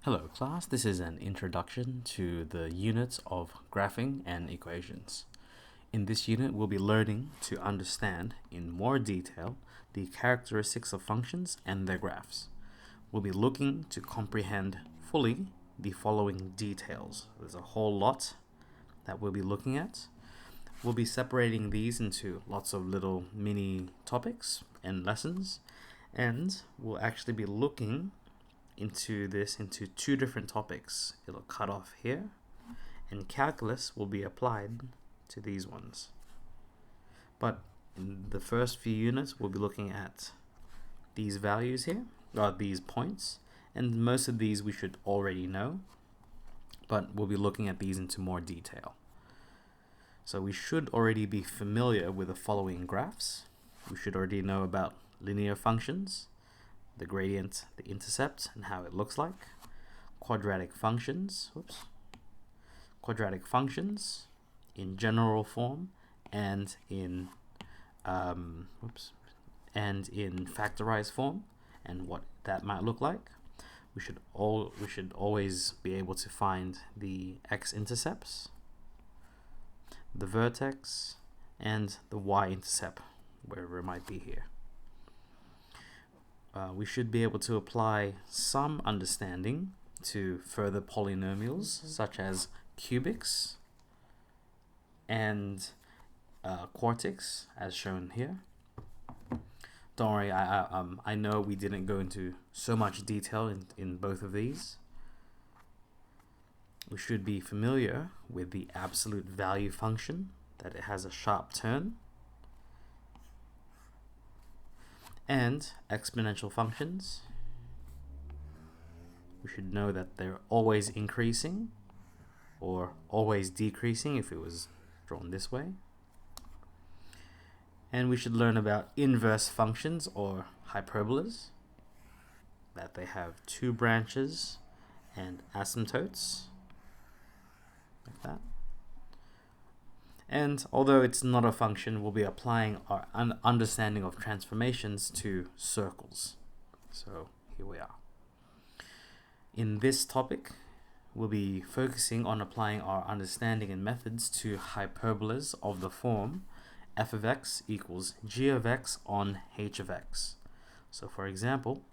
Hello class, this is an introduction to the units of graphing and equations. In this unit we'll be learning to understand in more detail the characteristics of functions and their graphs. We'll be looking to comprehend fully the following details. There's a whole lot that we'll be looking at. We'll be separating these into lots of little mini topics and lessons, and we'll actually be looking into two different topics. It'll cut off here, and calculus will be applied to these ones. But in the first few units we'll be looking at these values here, or these points, and most of these we should already know, but we'll be looking at these into more detail. So we should already be familiar with the following graphs. We should already know about linear functions, the gradient, the intercept, and how it looks like. Quadratic functions, quadratic functions in general form and in factorized form, and what that might look like. We should always be able to find the x-intercepts, the vertex, and the y-intercept, wherever it might be here. We should be able to apply some understanding to further polynomials such as cubics and quartics, as shown here. Don't worry, I know we didn't go into so much detail in both of these. We should be familiar with the absolute value function, that it has a sharp turn, and exponential functions. We should know that they're always increasing or always decreasing if it was drawn this way. And we should learn about inverse functions or hyperbolas, that they have two branches and asymptotes, like that. And although it's not a function, we'll be applying our understanding of transformations to circles. So here we are. In this topic, we'll be focusing on applying our understanding and methods to hyperbolas of the form f of x equals g of x on h of x. So for example,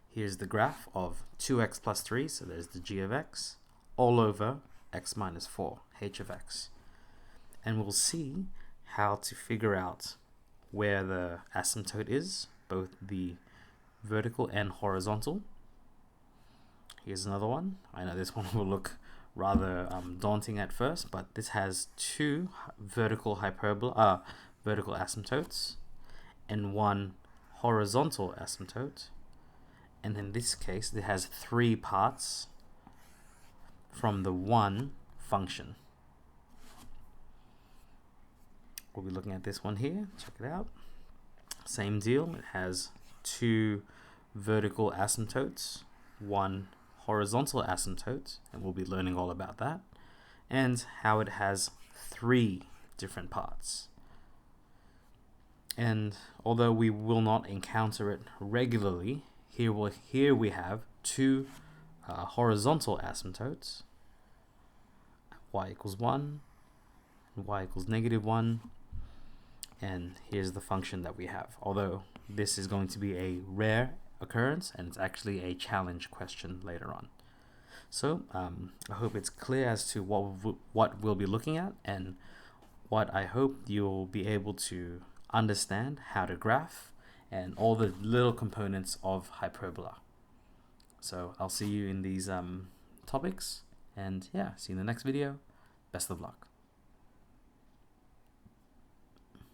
here's the graph of 2x plus 3, so there's the g of x, all over x minus 4, h of x. And we'll see how to figure out where the asymptote is, both the vertical and horizontal. Here's another one. I know this one will look rather daunting at first, but this has two vertical asymptotes and one horizontal asymptote. And in this case, it has three parts from the one function. We'll be looking at this one here. Check it out. Same deal. It has two vertical asymptotes, one horizontal asymptote, and we'll be learning all about that, and how it has three different parts. And although we will not encounter it regularly, here we have two horizontal asymptotes, y equals 1, and y equals -1. And here's the function that we have, although this is going to be a rare occurrence and it's actually a challenge question later on. So I hope it's clear as to what we'll be looking at, and what I hope you'll be able to understand how to graph and all the little components of hyperbola. So I'll see you in these topics, and yeah, see you in the next video. Best of luck.